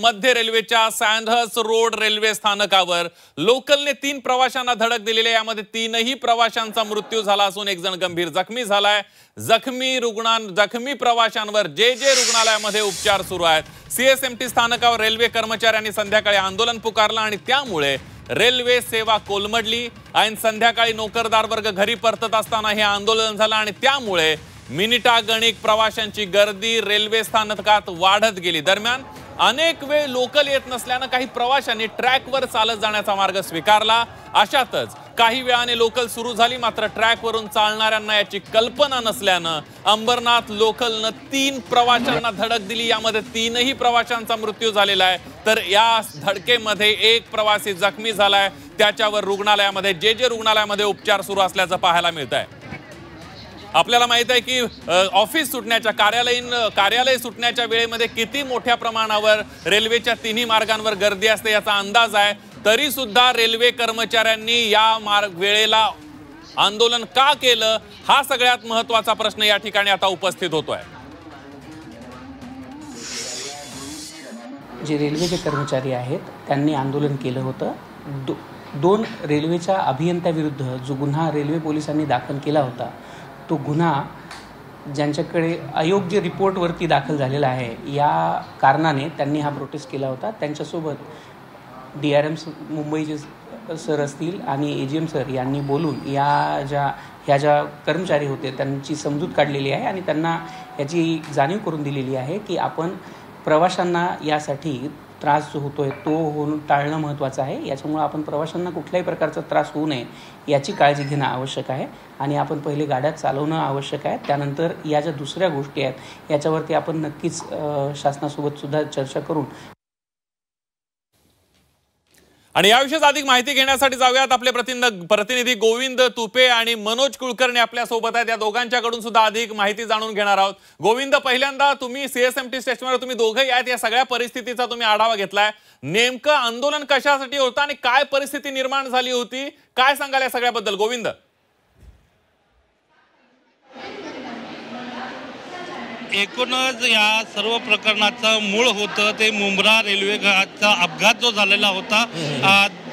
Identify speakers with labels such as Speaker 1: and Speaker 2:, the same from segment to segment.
Speaker 1: मध्य रेल्वेच्या Sandhurst road railway स्थानकावर लोकलने 3 प्रवाशांना धडक दिलेली आहे। यामध्ये 3ही प्रवाशांचा मृत्यू झाला असून एक जण गंभीर जखमी झालाय। जखमी प्रवाशांवर जे रुग्णालयामध्ये उपचार सुरू आहेत। सीएसएमटी स्थानकावर रेल्वे कर्मचाऱ्यांनी संध्याकाळी आंदोलन पुकारलं आणि त्यामुळे रेल्वे सेवा कोलमडली। ऐन संध्याकाळी नोकरदार वर्ग घरी परतत असताना हे आंदोलन झालं आणि त्यामुळे मिनिटागणिक प्रवाशांची गर्दी रेल्वे स्थानकात वाढत गेली। दरम्यान अनेक वेळ लोकल येत नसल्याने काही प्रवाशांनी ट्रॅकवर चालत जाण्याचा मार्ग स्वीकारला। अशातच काही वेळाने लोकल सुरू झाली, मात्र ट्रॅकवरून चालणाऱ्यांना याची कल्पना नसल्याने अंबरनाथ लोकलने 3 प्रवाशांना धडक दिली। यामध्ये 3ही प्रवाशांचा मृत्यू झालेला आहे, तर या धडकेमध्ये एक प्रवासी जखमी झालाय। त्याच्यावर रुग्णालयामध्ये जे रुग्णालयामध्ये उपचार सुरू असल्याचं पाहायला मिळतंय। आपल्याला माहित आहे की ऑफिस सुटण्याच्या कार्यालय सुटण्याच्या वेळेमध्ये किती मोठ्या प्रमाणावर रेल्वेच्या 3ही मार्गांवर गर्दी असते याचा अंदाज आहे। तरी सुद्धा रेल्वे कर्मचाऱ्यांनी या वेळेला आंदोलन का केलं हा सगळ्यात महत्त्वाचा प्रश्न या ठिकाणी आता उपस्थित होतोय।
Speaker 2: जे रेल्वेचे कर्मचारी आहेत त्यांनी आंदोलन केलं होतं। 2 रेल्वेच्या अभियंत्याविरुद्ध जो गुन्हा रेल्वे पोलिसांनी दाखल केला होता, तो गुन्हा ज्यांच्याकडे अयोग्य रिपोर्टवरती दाखल झालेला आहे, या कारणाने त्यांनी हा प्रोटेस्ट केला होता। त्यांच्यासोबत DRM मुंबईचे सर असतील आणि AGM सर यांनी बोलून ह्या ज्या कर्मचारी होते त्यांची समजूत काढलेली आहे आणि त्यांना याची जाणीव करून दिलेली आहे की आपण प्रवाशांना यासाठी त्रास जो होतोय तो होऊन टाळणं महत्त्वाचं आहे। याच्यामुळे आपण प्रवाशांना कुठल्याही प्रकारचा त्रास होऊ नये याची काळजी घेणं आवश्यक आहे आणि आपण पहिले गाड्या चालवणं आवश्यक आहे। त्यानंतर या ज्या दुसऱ्या गोष्टी आहेत याच्यावरती आपण नक्कीच शासनासोबत सुद्धा चर्चा करून
Speaker 1: आणि याविषयी अधिक माहिती घेण्यासाठी जाऊयात आपले प्रतिनिधी गोविंद तुपे आणि मनोज कुलकर्णी आपल्या सोबत आहेत। या दोघांच्याकडून सुद्धा अधिक माहिती जाणून घेणार आहोत। गोविंद, पहिल्यांदा तुम्ही सीएसएमटी स्टेशनवर तुम्ही दोघंही आहेत, या सगळ्या परिस्थितीचा तुम्ही आढावा घेतलाय। नेमकं आंदोलन कशासाठी होतं आणि काय परिस्थिती निर्माण झाली होती, काय सांगाल या सगळ्याबद्दल गोविंद?
Speaker 3: एकूणच या सर्व प्रकरणाचं मूळ होतं ते मुंब्रा रेल्वेचा अपघात जो झालेला होता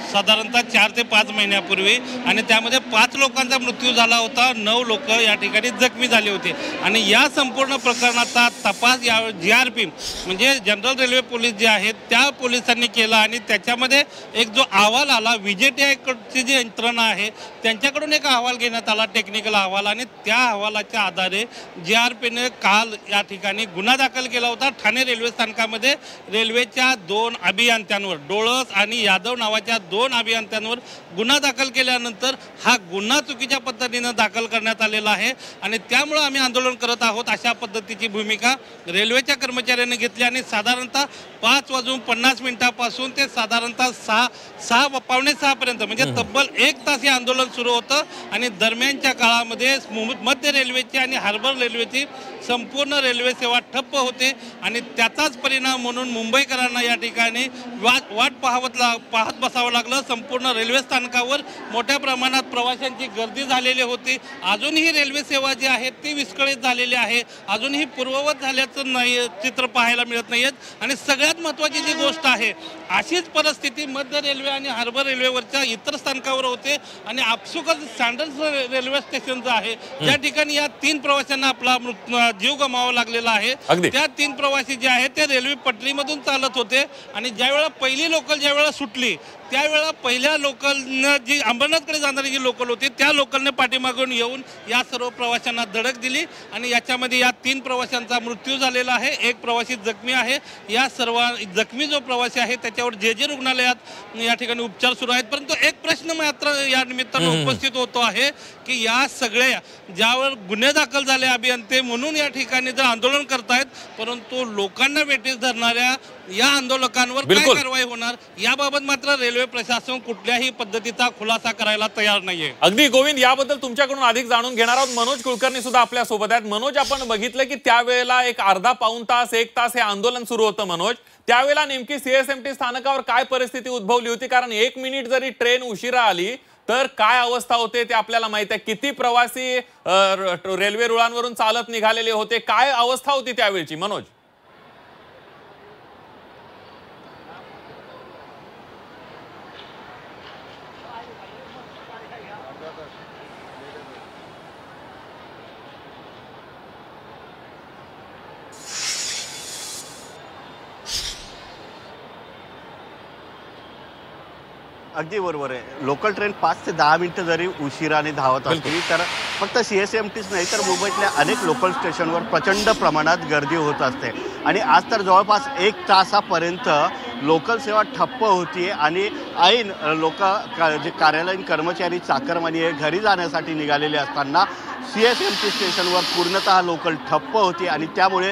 Speaker 3: साधारणतः 4 ते 5 महिन्यापूर्वी, आणि त्यामध्ये 5 लोकांचा मृत्यू झाला होता, 9 लोक या ठिकाणी जखमी झाले होते। आणि या संपूर्ण प्रकरणाचा तपास या GRP म्हणजे जनरल रेल्वे पोलीस जे आहेत त्या पोलिसांनी केला आणि त्याच्यामध्ये एक जो अहवाल आला VJTI ची जी यंत्रणा आहे त्यांच्याकडून एक अहवाल घेण्यात आला, टेक्निकल अहवाल, आणि त्या अहवालाच्या आधारे GRPने काल या ठिकाणी गुन्हा दाखल केला होता। ठाणे रेल्वे स्थानकामध्ये रेल्वेच्या 2 अभियंत्यांवर, डोळस आणि यादव नावाच्या 2 अभियंत्यांवर गुन्हा दाखल केल्यानंतर हा गुन्हा चुकीच्या पद्धतीने दाखल करण्यात आलेला आहे आणि त्यामुळे आम्ही आंदोलन करत आहोत अशा पद्धतीची भूमिका रेल्वेच्या कर्मचाऱ्यांनी घेतली। आणि साधारणतः 5:50 पासून ते साधारणतः 6:15 पर्यंत म्हणजे तब्बल 1 तास हे आंदोलन सुरू होतं आणि दरम्यानच्या काळामध्ये मध्य रेल्वेची आणि हार्बर रेल्वेची संपूर्ण रेल्वे सेवा ठप्प होते आणि त्याचाच परिणाम म्हणून मुंबईकरांना या ठिकाणी वाट पाहत बसावं लागलं। संपूर्ण रेल्वे स्थानकावर मोठ्या प्रमाणात प्रवाशांची गर्दी झालेली होती। अजूनही रेल्वे सेवा जी आहे ती विस्कळीत झालेली आहे, अजूनही पूर्ववत झाल्याचं नाही चित्र पाहायला मिळत नाहीत। आणि सगळ्यात महत्त्वाची जी गोष्ट आहे, अशीच परिस्थिती मध्य रेल्वे आणि हार्बर रेल्वेवरच्या इतर स्थानकावर होते आणि आपसुकच सँडहर्स्ट रेल्वे स्टेशनचं आहे त्या ठिकाणी या 3 प्रवाशांना आपला जीव गमावा लागलेला आहे। त्या 3 प्रवासी जे आहेत ते रेल्वे पटरीमधून चालत होते आणि ज्यावेळेला पहिली लोकल ज्यावेळेला सुटली त्यावेळेला पहिल्या लोकलनं जी अंबरनाथकडे जाणारी जी लोकल होती त्या लोकलने पाठीमागून येऊन या सर्व प्रवाशांना धडक दिली आणि याच्यामध्ये या 3 प्रवाशांचा मृत्यू झालेला आहे, एक प्रवासी जखमी आहे। या सर्व जखमी जो प्रवासी आहे त्याच्यावर जे रुग्णालयात या ठिकाणी उपचार सुरू आहेत। परंतु एक प्रश्न मात्र या निमित्तानं उपस्थित होतो आहे की या सगळ्या ज्यावर गुन्हे दाखल झाले अभियंते म्हणून या ठिकाणी जर आंदोलन करतायत, परंतु लोकांना वेठीस धरणाऱ्या या आंदोलकांवर काय कारवाई होणार याबाबत मात्र रेल्वे प्रशासन कुठल्याही पद्धतीचा खुलासा करायला तयार नाहीये।
Speaker 1: अगदी गोविंद, याबद्दल तुमच्याकडून अधिक जाणून घेणार आहोत। मनोज कुलकर्णी सुद्धा आपल्या सोबत आहेत। मनोज, आपण बघितलं की त्यावेळेला एक अर्धा-पाऊण तास 1 तास हे आंदोलन सुरू होतं। मनोज, त्यावेळेला नेमकी सीएसएमटी स्थानकावर काय परिस्थिती उद्भवली होती? कारण 1 मिनिट जरी ट्रेन उशिरा आली तर काय अवस्था होते ते आपल्याला माहित आहे। किती प्रवासी रेल्वे रुळांवरून चालत निघालेले होते, काय अवस्था होती त्यावेळची? मनोज,
Speaker 4: अगदी बरोबर आहे. लोकल ट्रेन 5 ते 10 मिनिटं जरी उशिराने धावत असली तर फक्त CSMTच नाही तर मुंबईतल्या अनेक लोकल स्टेशनवर प्रचंड प्रमाणात गर्दी होत असते आणि आज तर जवळपास 1 तासापर्यंत लोकल सेवा ठप्प होती आणि ऐन जे कार्यालयीन कर्मचारी चाकरमानी हे घरी जाण्यासाठी निघालेले असताना CSMT स्टेशनवर पूर्णतः लोकल ठप्प होती आणि त्यामुळे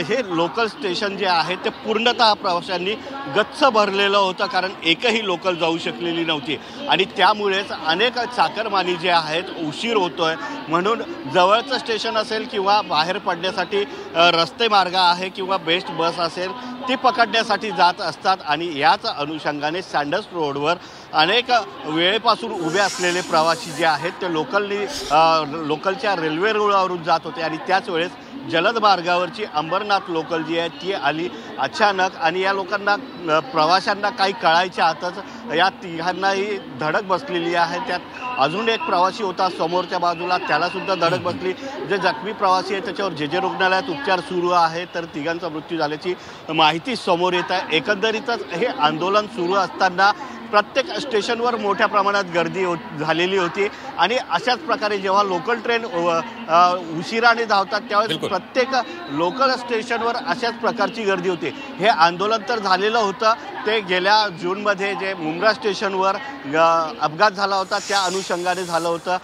Speaker 4: हे लोकल स्टेशन जे आहे ते पूर्णतः प्रवाशांनी गच्च भरलेलं होतं कारण एकही लोकल जाऊ शकलेली नव्हती आणि त्यामुळेच अनेक चाकरमानी जे आहेत उशीर होतोय म्हणून जवळचं स्टेशन असेल किंवा बाहेर पडण्यासाठी रस्ते मार्ग आहे किंवा बेस्ट बस असेल ती पकडण्यासाठी जात असतात आणि याच अनुषंगाने सँडल्स रोडवर अनेक वेळेपासून उभे असलेले प्रवासी जे आहेत ते लोकलच्या रेल्वे रुळावरून जात होते आणि त्याच वेळेस जलद मार्गावरची अंबरनाथ लोकल जी आहे ती आली अचानक आणि या लोकांना प्रवाशांना काही कळायच्या आतच या तिघांनाही धडक बसलेली आहे. त्यात अजून एक प्रवासी होता समोरच्या बाजूला त्याला सुद्धा धडक बसली. जे जखमी प्रवासी आहे त्याच्यावर जे रुग्णालयात उपचार सुरू आहे तर तिघांचा मृत्यू झाल्याची माहिती समोर येत आहे. एकंदरीतच हे आंदोलन सुरू असताना प्रत्येक स्टेशनवर मोठ्या प्रमाणात गर्दी झालेली होती आणि अशाच प्रकारे जेव्हा लोकल ट्रेन उशिराने धावतात त्यावेळेस प्रत्येक लोकल स्टेशनवर अशाच प्रकारची गर्दी होती. हे आंदोलन तर झालेलं होतं ते गेल्या जूनमध्ये जे मुंब्रा स्टेशनवर अपघात झाला होता त्या अनुषंगाने झालं होतं.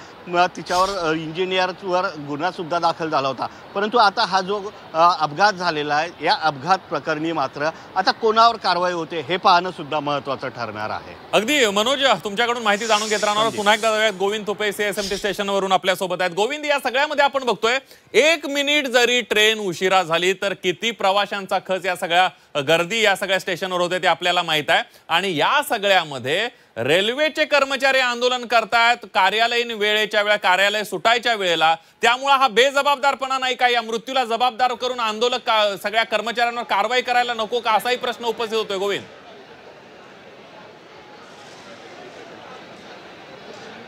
Speaker 4: तिच्यावर इंजिनियरवर गुन्हासुद्धा दाखल झाला होता परंतु आता हा जो अपघात झालेला आहे या अपघात प्रकरणी मात्र आता कोणावर कारवाई होते हे पाहणं सुद्धा महत्त्वाचं ठरणार आहे.
Speaker 1: अगदी मनोज तुमच्याकडून माहिती जाणून घेत राहणार पुन्हा एकदा जाऊयात. गोविंद तुपे CSMT स्टेशनवरून आपल्यासोबत आहेत. गोविंद या सगळ्यामध्ये आपण बघतोय 1 मिनिट जरी ट्रेन उशिरा झाली तर किती प्रवाशांचा खच या सगळ्या गर्दी या सगळ्या स्टेशनवर होते ते आपल्याला माहित आहे आणि या सगळ्यामध्ये रेल्वेचे कर्मचारी आंदोलन करतायत कार्यालयीन वेळेच्या वेळा कार्यालय सुटायच्या वेळेला. त्यामुळे हा बेजबाबदारपणा नाही का? या मृत्यूला जबाबदार करून आंदोलक सगळ्या कर्मचाऱ्यांवर कारवाई करायला नको का असाही प्रश्न उपस्थित होतोय गोविंद.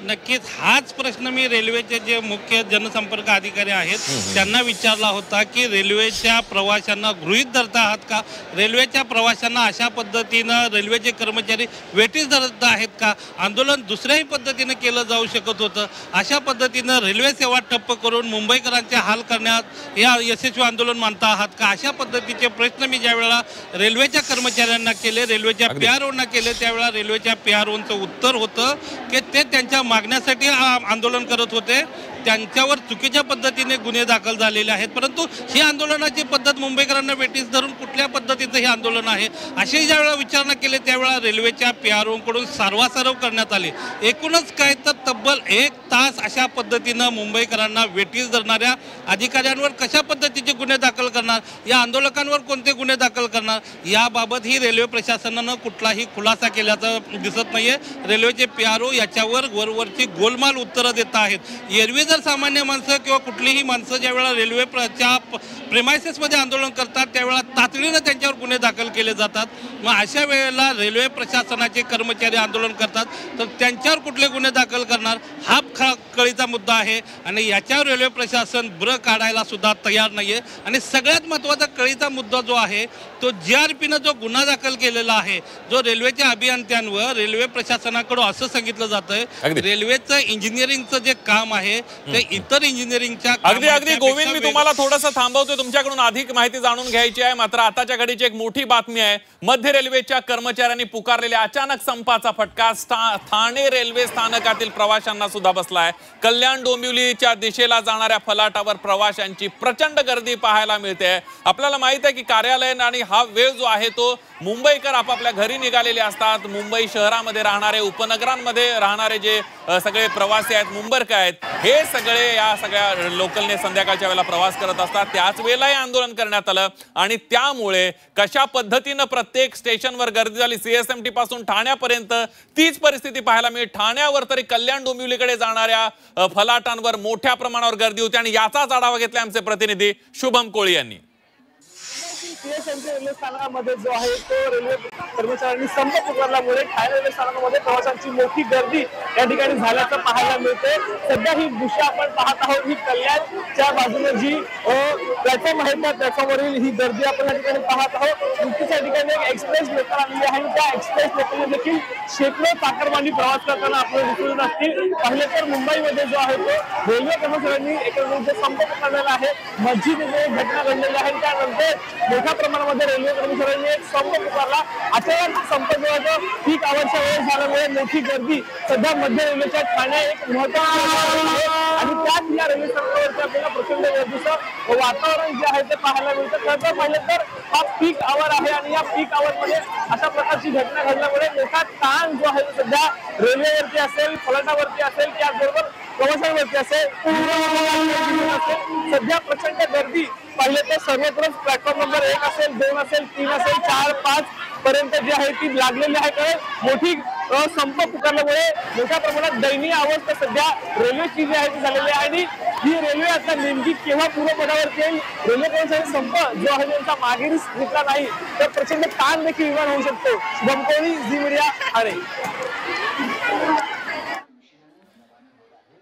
Speaker 3: नक्कीच हाच प्रश्न मी रेल्वेचे जे मुख्य जनसंपर्क अधिकारी आहेत त्यांना विचारला होता की रेल्वेच्या प्रवाशांना गृहीत धरत आहात का? रेल्वेच्या प्रवाशांना अशा पद्धतीनं रेल्वेचे कर्मचारी वेटीस धरत आहेत का? आंदोलन दुसऱ्याही पद्धतीनं केलं जाऊ शकत होतं. अशा पद्धतीनं रेल्वे सेवा ठप्प करून मुंबईकरांचे हाल करण्यात या यशस्वी आंदोलन मानता आहात का? अशा पद्धतीचे प्रश्न मी ज्यावेळेला रेल्वेच्या कर्मचाऱ्यांना केले रेल्वेच्या PROंना केले त्यावेळेला रेल्वेच्या PROंचं उत्तर होतं की ते त्यांच्या मागण्यासाठी आंदोलन करत होते. त्यांच्यावर चुकीच्या पद्धतीने गुन्हे दाखल झालेले आहेत परंतु ही आंदोलनाची पद्धत मुंबईकरांना वेटीस धरून कुठल्या पद्धतीचं हे आंदोलन आहे असे ज्यावेळेला विचारणा केले त्यावेळेला रेल्वेच्या PROंकडून सारवासारव करण्यात आले. एकूणच काय तर तब्बल 1 तास अशा पद्धतीनं मुंबईकरांना वेटीस धरणाऱ्या अधिकाऱ्यांवर कशा पद्धतीचे गुन्हे दाखल करणार या आंदोलकांवर कोणते गुन्हे दाखल करणार याबाबत ही रेल्वे प्रशासनानं कुठलाही खुलासा केल्याचं दिसत नाहीये. रेल्वेचे PRO याच्यावर वरवरची गोलमाल उत्तरं देत आहेत. एरवी सामान्य माणसं किंवा कुठलीही माणसं ज्यावेळेला रेल्वेच्या प्रेमायसेसमध्ये आंदोलन करतात त्यावेळेला तातडीनं त्यांच्यावर गुन्हे दाखल केले जातात. मग अशा वेळेला रेल्वे प्रशासनाचे कर्मचारी आंदोलन करतात तर त्यांच्यावर कुठले गुन्हे दाखल करणार हा कळीचा मुद्दा आहे आणि याच्यावर रेल्वे प्रशासन ब्र काढायला सुद्धा तयार नाहीये. आणि सगळ्यात महत्त्वाचा कळीचा मुद्दा जो आहे तो GRPनं जो गुन्हा दाखल केलेला आहे जो रेल्वेच्या अभियंत्यांवर रेल्वे प्रशासनाकडून असं सांगितलं जातंय रेल्वेचं इंजिनिअरिंगचं जे काम आहे ते इतर इंजिनिअरिंगच्या
Speaker 1: अगदी गोविंद मी तुम्हाला थोडंसं थांबवतोय तुमच्याकडून अधिक माहिती जाणून घ्यायची आहे. मात्र आताच्या घडीची एक मोठी बातमी आहे. मध्य रेल्वेच्या कर्मचाऱ्यांनी पुकारलेल्या अचानक संपाचा फटका ठाणे रेल्वे स्थानकातील प्रवाशांना सुद्धा बसलाय. कल्याण डोंबिवलीच्या दिशेला जाणाऱ्या फलाटावर प्रवाशांची प्रचंड गर्दी पाहायला मिळते. आपल्याला माहित आहे की कार्यालय आणि हा वेळ जो आहे तो मुंबईकर आपापल्या घरी निघालेले असतात. मुंबई शहरामध्ये राहणारे उपनगरांमध्ये राहणारे जे सगळे प्रवासी आहेत मुंबईकर आहेत हे सगळे या सगळ्या लोकलने संध्याकाळच्या वेळेला प्रवास करत असतात. त्याच वेळेला आंदोलन करण्यात आलं आणि त्यामुळे कशा पद्धतीनं प्रत्येक स्टेशनवर गर्दी झाली. CSMT पासून ठाण्यापर्यंत तीच परिस्थिती पाहायला मिळते. ठाण्यावर तरी कल्याण डोंबिवलीकडे जाणाऱ्या फलाटांवर मोठ्या प्रमाणावर गर्दी होती आणि याचाच आढावा घेतला आमचे प्रतिनिधी शुभम कोळी यांनी.
Speaker 5: CSMT रेल्वे स्थानकामध्ये जो आहे तो रेल्वे कर्मचाऱ्यांनी संप पुकारल्यामुळे ठाणे रेल्वे स्थानकामध्ये प्रवाशांची मोठी गर्दी या ठिकाणी झाल्याचं पाहायला मिळते। सध्या ही दृश्य आपण पाहत आहोत, ही कल्याणच्या बाजूने जी प्लॅटफॉर्म आहे त्या प्लॅटफॉर्मवरील ही गर्दी आपण या ठिकाणी पाहत आहोत। नुकतीच या ठिकाणी एक एक्सप्रेस लोकल आलेली आहे, त्या एक्सप्रेस लोकलने देखील शेकडो चाकरमानी प्रवास करताना आपल्याला दिसून असतील। पहिले तर मुंबईमध्ये जो आहे तो रेल्वे कर्मचाऱ्यांनी एकमेकांचा संप पुकारलेला आहे, मस्जिदमध्ये एक घटना घडलेली आहे, त्यानंतर मोठ्या प्रमाणामध्ये रेल्वे कर्मचाऱ्यांनी एक संप पुकारला। अचानक संप जो आहे तो पीक आवरच्या वेळेस झाल्यामुळे मोठी गर्दी सध्या मध्य रेल्वेच्या ठाणे एक महत्त्वाची आहे आणि त्याच या रेल्वे स्थानकावरती आपल्याला प्रचंड गर्दीचं वातावरण जे आहे ते पाहायला मिळतं। खरं तर पाहिलं तर हा पीक आवर आहे आणि या पीक आवर मध्ये अशा प्रकारची घटना घडल्यामुळे मोठा ताण जो आहे तो सध्या रेल्वेवरती असेल, फलाटावरती असेल, त्याचबरोबर प्रवाशांवरती असेल, सध्या प्रचंड गर्दी पाहिलं तर सर्वत्र प्लॅटफॉर्म नंबर 1 असेल, 2 असेल, 3 असेल, 4, 5 पर्यंत जी आहे ती लागलेली आहे। कारण मोठी संप पुकारल्यामुळे मोठ्या प्रमाणात दयनीय अवस्था सध्या रेल्वेची जी आहे ती झालेली आहे आणि ही रेल्वे आता नेमकी केव्हा पूर्वपदावरती येईल, रेल्वे कर्मचारी संप जो आहे त्यांचा मागेच घेतला नाही तर प्रचंड ताण देखील निर्माण होऊ शकतो। शुभम कोळी, झी मीडिया, ठाणे।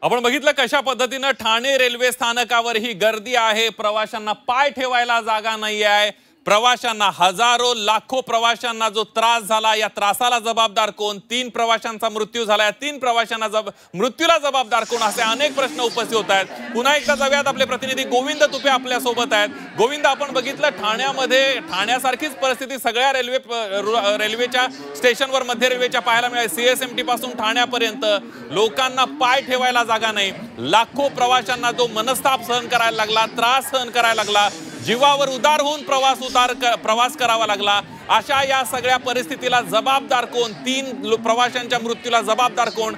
Speaker 1: आपण बघितलं कशा पद्धतीनं ठाणे रेल्वे स्थानकावर ही गर्दी आहे, प्रवाशांना पाय ठेवायला जागा नाही आहे, प्रवाशांना हजारो लाखो प्रवाशांना जो त्रास झाला, या त्रासाला जबाबदार कोण? 3 प्रवाशांचा मृत्यू झाला, 3 प्रवाशांना मृत्यूला जबाबदार कोण? असे अनेक प्रश्न उपस्थित होत आहेत। पुन्हा एकदा जाऊयात, आपले प्रतिनिधी गोविंद तुपे आपल्या सोबत आहेत। गोविंद, आपण बघितलं ठाण्यामध्ये ठाण्यासारखीच परिस्थिती सगळ्या रेल्वेच्या स्टेशनवर मध्य रेल्वेच्या पाहायला मिळाली। CSMT पासून ठाण्यापर्यंत लोकांना पाय ठेवायला जागा नाही, लाखो प्रवाशांना जो मनस्ताप सहन करायला लागला, त्रास सहन करायला लागला, जीवावर उदार होऊन प्रवास करावा लागला। अशा या सगळ्या परिस्थितीला जबाबदार कोण? 3 प्रवाशांच्या मृत्यूला जबाबदार कोण?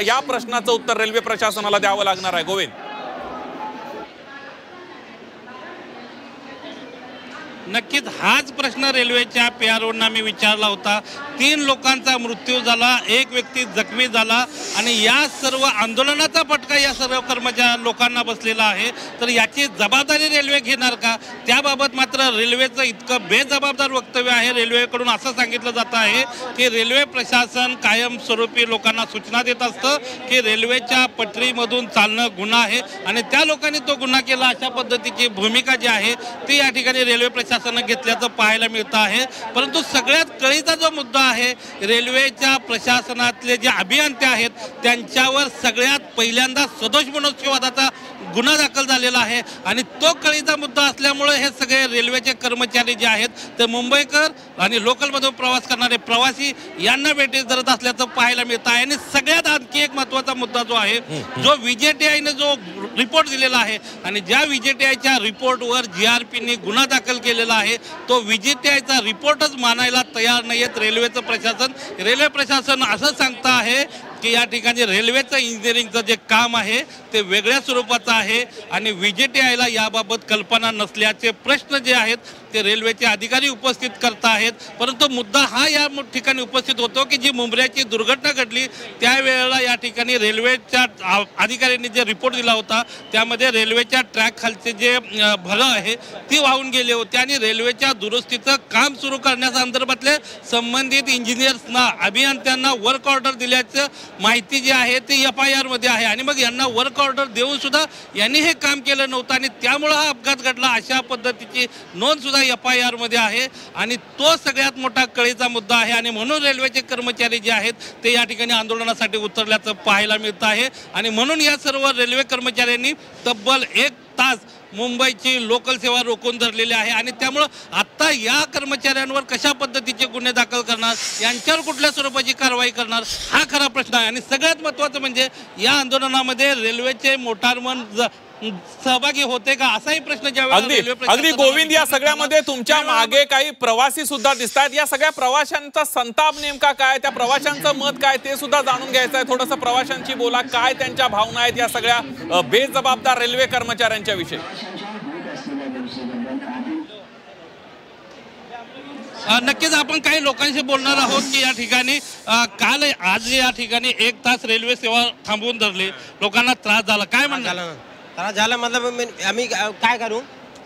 Speaker 1: या प्रश्नाचं उत्तर रेल्वे प्रशासनाला द्यावं लागणार आहे। गोविंद,
Speaker 3: नक्कीच हाच प्रश्न रेल्वेच्या PROंना मी विचारला होता। 3 लोकांचा मृत्यू झाला, 1 व्यक्ती जखमी झाला आणि या सर्व आंदोलनाचा फटका या सर्व कर्मचारी लोकांना बसलेला आहे, तर याची जबाबदारी रेल्वे घेणार का? त्याबाबत मात्र रेल्वेचं इतकं बेजबाबदार वक्तव्य आहे। रेल्वेकडून असं सांगितलं जात आहे की रेल्वे प्रशासन कायमस्वरूपी लोकांना सूचना देत असतं की रेल्वेच्या पटरीमधून चालणं गुन्हा आहे आणि त्या लोकांनी तो गुन्हा केला, अशा पद्धतीची भूमिका जी आहे ती या ठिकाणी रेल्वे प्रशासन घेतल्याचं पाहायला मिळतं आहे। परंतु सगळ्यात कळीचा जो मुद्दा आहे, रेल्वेच्या प्रशासनातले जे अभियंते आहेत त्यांच्यावर सगळ्यात पहिल्यांदा सदोष मनुष्यवधाचा गुन्हा दाखल झालेला आहे आणि तो कळीचा मुद्दा असल्यामुळे हे सगळे रेल्वेचे कर्मचारी जे आहेत ते मुंबईकर आणि लोकलमधून प्रवास करणारे प्रवासी यांना वेठीस धरत असल्याचं पाहायला मिळतं आहे। आणि सगळ्यात आणखी एक महत्त्वाचा मुद्दा जो आहे, जो VJTIने जो रिपोर्ट दिलेला आहे आणि ज्या VJTIच्या रिपोर्टवर GRPने गुन्हा दाखल केलेला आहे, तो VJTIचा रिपोर्टच मानायला तयार नाहीयेत रेल्वेचं प्रशासन। रेल्वे प्रशासन असं सांगतं आहे की या ठिकाणी रेल्वेचं इंजिनिअरिंगचं जे काम आहे ते वेगळ्या स्वरूपाचं आहे आणि VJTIला याबाबत कल्पना नसल्याचे प्रश्न जे आहेत ते रेल्वेचे अधिकारी उपस्थित करत आहेत। परंतु मुद्दा हा या ठिकाणी उपस्थित होतो की जी मुंबऱ्याची दुर्घटना घडली त्यावेळेला या ठिकाणी रेल्वेच्या अधिकाऱ्यांनी जे रिपोर्ट दिला होता त्यामध्ये रेल्वेच्या ट्रॅक खालचे जे भलं आहे ती वाहून गेले होते आणि रेल्वेच्या दुरुस्तीचं काम सुरू करण्यासंदर्भातले संबंधित इंजिनियर्सना, अभियंत्यांना वर्क ऑर्डर दिल्याचं माहिती जी आहे ती FIR मध्ये आहे आणि मग यांना वर्क ऑर्डर देऊन सुद्धा यांनी हे काम केलं नव्हतं आणि त्यामुळे हा अपघात घडला, अशा पद्धतीची नोंद सुद्धा FIR मध्ये आहे आणि तो सगळ्यात मोठा कळीचा मुद्दा आहे आणि म्हणून रेल्वेचे कर्मचारी जे आहेत ते या ठिकाणी आंदोलनासाठी उतरल्याचं पाहायला मिळतं आहे आणि म्हणून या सर्व रेल्वे कर्मचाऱ्यांनी तब्बल 1 तास मुंबईची लोकल सेवा रोखून धरलेली आहे आणि त्यामुळं आता या कर्मचाऱ्यांवर कशा पद्धतीचे गुन्हे दाखल करणार, यांच्यावर कुठल्या स्वरूपाची कारवाई करणार, हा खरा प्रश्न आहे। आणि सगळ्यात महत्त्वाचं म्हणजे या आंदोलनामध्ये रेल्वेचे मोटारमन सहभागी होते का, असाही प्रश्न
Speaker 1: अगदी गोविंद, या सगळ्यामध्ये तुमच्या मागे काही प्रवासी सुद्धा दिसतात, या सगळ्या प्रवाशांचा संताप नेमका काय, त्या प्रवाशांचं मत काय ते सुद्धा जाणून घ्यायचं आहे। थोडंसं प्रवाशांची बोला, काय त्यांच्या भावना आहेत या सगळ्या बेजबाबदार रेल्वे कर्मचाऱ्यांच्या विषयी।
Speaker 3: नक्कीच आपण काही लोकांशी बोलणार आहोत की या ठिकाणी आज या ठिकाणी 1 तास रेल्वे सेवा थांबवून धरली, लोकांना त्रास झाला, काय म्हणणार?
Speaker 6: त्रास झाला मतलब आम्ही काय करू,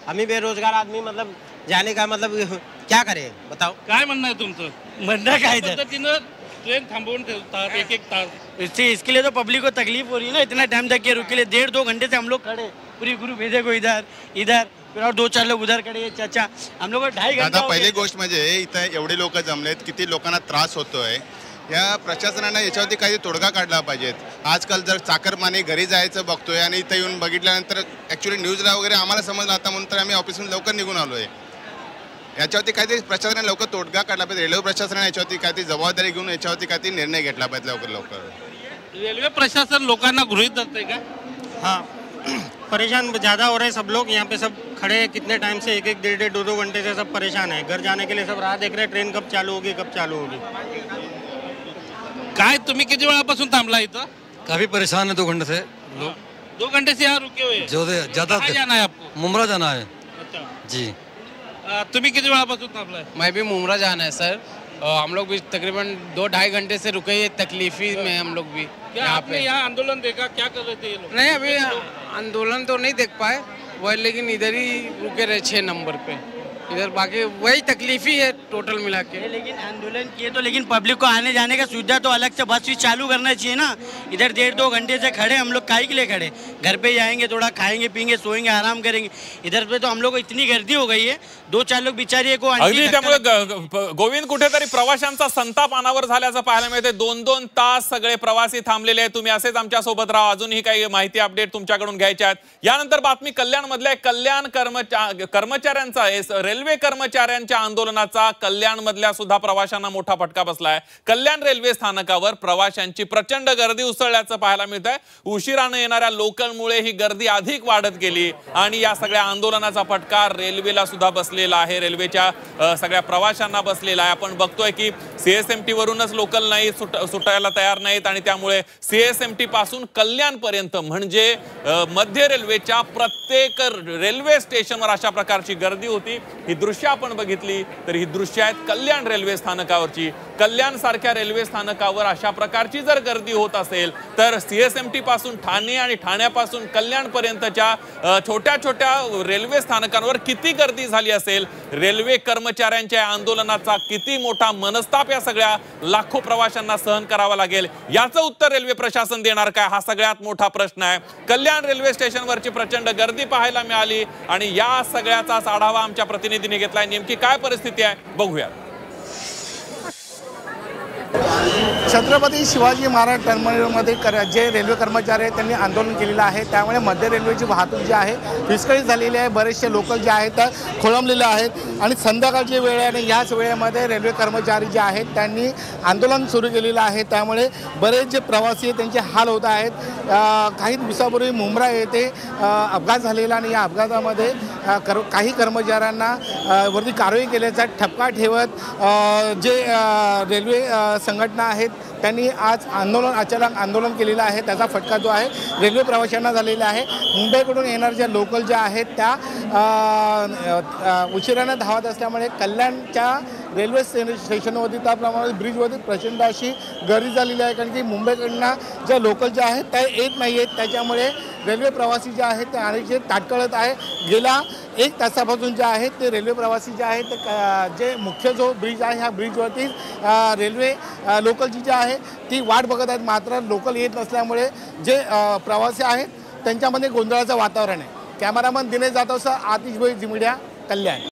Speaker 6: आम्ही बेरोजगार आदमी, मतलब जाने का मतलब क्या करें बताओ।
Speaker 3: काय म्हणणं आहे तुमचं?
Speaker 6: मरना का इधर
Speaker 3: पद्धतीनं ट्रेन थांबवून ठेवतात एक तास।
Speaker 6: इसके लिए तो पब्लिक को तकलीफ हो रही है ना, इतना टाइम तक ये रुके लिए 1.5-2 घंटे से हम लोग खड़े, पूरी ग्रुप भेजे को इधर फिर और 2-4 लोग उधर खड़े। चाचा हम लोग को 2.5 घंटा
Speaker 7: दादा पहिली गोष्ट म्हणजे इथं एवढे लोक जमलेत, किती लोकांना त्रास होतोय, या प्रशासनाने याच्यावरती काही तोडगा काढला पाहिजेत। आजकाल जर चाकरमाने घरी जायचं बघतोय आणि इथं येऊन बघितल्यानंतर ॲक्च्युली न्यूजला वगैरे आम्हाला समजलं आता म्हणून तर आम्ही ऑफिसहून लवकर निघून आलोय। याच्यावरती काहीतरी प्रशासनाने लवकर तोडगा काढला पाहिजे, रेल्वे प्रशासनाने याच्यावरती काहीतरी जबाबदारी घेऊन याच्यावरती काहीतरी निर्णय घेतला पाहिजे लवकर।
Speaker 3: रेल्वे प्रशासन लोकांना गृहीत धरते का?
Speaker 6: हाँ परेशान ज़्यादा हो रहे हैं सब लोग, यहाँ पे सब खड़े हैं कितने टाइम से, 1-1, 1.5, 2-2 घंटे से सब परेशान है। घर जाने के लिए सब राह देख रहे हैं, ट्रेन कब चालू होगी कब चालू होगी।
Speaker 3: काय तुम्ही किती वेळापासून थांबला इथं?
Speaker 8: काफी परेशान है 2 घंटे से।
Speaker 3: 2 घंटे से यहाँ रुके हुए हैं।
Speaker 8: जो ज्यादा
Speaker 3: कहाँ जाना है आपको?
Speaker 8: मुमरा जाना है
Speaker 3: अच्छा
Speaker 8: जी।
Speaker 3: तुम्ही किती वेळापासून थांबलाय?
Speaker 9: मैं भी मुमरा जाना है सर, और हम लोग भी तकरीबन 2-2.5 घंटे से रुके हैं, तकलीफी में हम लोग भी
Speaker 3: क्या
Speaker 9: यहाँ
Speaker 3: आपने
Speaker 9: पे।
Speaker 3: यहाँ आंदोलन देखा? क्या कर रहे थे ये लोग?
Speaker 9: नहीं अभी आंदोलन तो नहीं देख पाए वह, लेकिन इधर ही रुके रहे 6 नंबर पे इधर, बाकी वही तकलीफी है टोटल मिला के।
Speaker 6: लेकिन आंदोलन किए तो, लेकिन पब्लिक को आने जाने का सुविधा तो अलग से बस भी चालू करना चाहिए ना। इधर 1.5-2 घंटे से खड़े हम लोग, काहे के लिए खड़े? घर पे जाएंगे, थोड़ा खाएंगे पीएंगे, सोएंगे, आराम करेंगे। इधर पे तो हम लोग को इतनी गर्दी हो गई है, 2-4 लोग बिचारे को
Speaker 1: अगदी त्यामुळे गोविंद कुठेतरी प्रवाशांचा संताप अनावर झाल्याचं पाहायला मिळते। 2-2 तास सगळे प्रवासी थांबलेले आहेत। तुम्ही असेच आमच्या सोबत राहा, अजूनही काही माहिती अपडेट तुमच्याकडून घ्यायच्या आहेत। यानंतर बातमी कल्याण मधल्या कल्याण कर्मचाऱ्यांचा, रेल्वे कर्मचाऱ्यांच्या आंदोलनाचा कल्याण मधल्या सुद्धा प्रवाशांना मोठा फटका बसलाय। कल्याण रेल्वे स्थानकावर प्रवाशांची प्रचंड गर्दी उसळल्याचं पाहायला मिळत आहे। उशिराने येणाऱ्या लोकलमुळे ही गर्दी अधिक वाढत गेली आणि या सगळ्या आंदोलनाचा फटका रेल्वेला सुद्धा बसलेला आहे, रेल्वेच्या सगळ्या प्रवाशांना बसलेला आहे। आपण बघतोय की सीएसएमटी वरूनच लोकल नाही सुटायला तयार नाहीत आणि त्यामुळे सीएसएमटी पासून कल्याण पर्यंत म्हणजे मध्य रेल्वेच्या प्रत्येक रेल्वे स्टेशनवर अशा प्रकारची गर्दी होती। ही दृश्य आपण बघितली तर ही दृश्य आहेत कल्याण रेल्वे स्थानकावरची। कल्याण सारख्या रेल्वे स्थानकावर अशा प्रकारची जर गर्दी होत असेल तर सीएसएमटी पासून ठाणे आणि ठाण्यापासून कल्याण पर्यंतच्या छोट्या छोट्या रेल्वे स्थानकांवर किती गर्दी झाली असेल, रेल्वे कर्मचाऱ्यांच्या आंदोलनाचा किती मोठा मनस्ताप या सगळ्या लाखो प्रवाशांना सहन करावा लागेल, याचं उत्तर रेल्वे प्रशासन देणार काय, हा सगळ्यात मोठा प्रश्न आहे। कल्याण रेल्वे स्टेशनवरची प्रचंड गर्दी पाहायला मिळाली आणि या सगळ्याचाच आढावा आमच्या प्रतिनिधीने घेतलाय। नेमकी काय परिस्थिती आहे बघूया।
Speaker 10: छत्रपती शिवाजी महाराज टर्मिनलमध्ये जे रेल्वे कर्मचारी आहेत त्यांनी आंदोलन केलेलं आहे, त्यामुळे मध्य रेल्वेची वाहतूक जी आहे विस्कळीत झालेली आहे। बरेचसे लोकल जे आहेत त्या खोळंबलेले आहेत आणि संध्याकाळची वेळ आहे आणि याच वेळेमध्ये रेल्वे कर्मचारी जे आहेत त्यांनी आंदोलन सुरू केलेलं आहे, त्यामुळे बरेच जे प्रवासी आहेत त्यांचे हाल होत आहेत। काही दिवसापूर्वी मुंब्रा येथे अपघात झालेला आणि या अपघातामध्ये काही कर्मचाऱ्यांना वरती कारवाई केल्याचा ठपका ठेवत जे रेल्वे संघटना आहेत त्यांनी आज अचानक आंदोलन केलेलं आहे। त्याचा फटका जो आहे रेल्वे प्रवाशांना झालेला आहे। मुंबईकडून येणाऱ्या ज्या लोकल ज्या आहेत त्या उशिराने धावत असल्यामुळे कल्याणच्या रेल्वे स्टेशनवरती त्याप्रमाणे ब्रिजवरती प्रचंड अशी गर्दी झालेली आहे, कारण की मुंबईकडनं ज्या लोकल ज्या आहेत त्या येत नाही आहेत, त्याच्यामुळे रेल्वे प्रवासी जे आहेत ते अनेकसे ताटकळत आहे। गेल्या 1 तासापासून जे आहेत ते रेल्वे प्रवासी जे आहेत ते जे मुख्य जो ब्रिज आहे ह्या ब्रिजवरती रेल्वे लोकलची जी आहे ती वाट बघत आहेत, मात्र लोकल येत नसल्यामुळे जे प्रवासी आहेत त्यांच्यामध्ये गोंधळाचं वातावरण आहे। कॅमेरामन दिनेश जाधवसह आतिश भोई, झी मीडिया, कल्याण।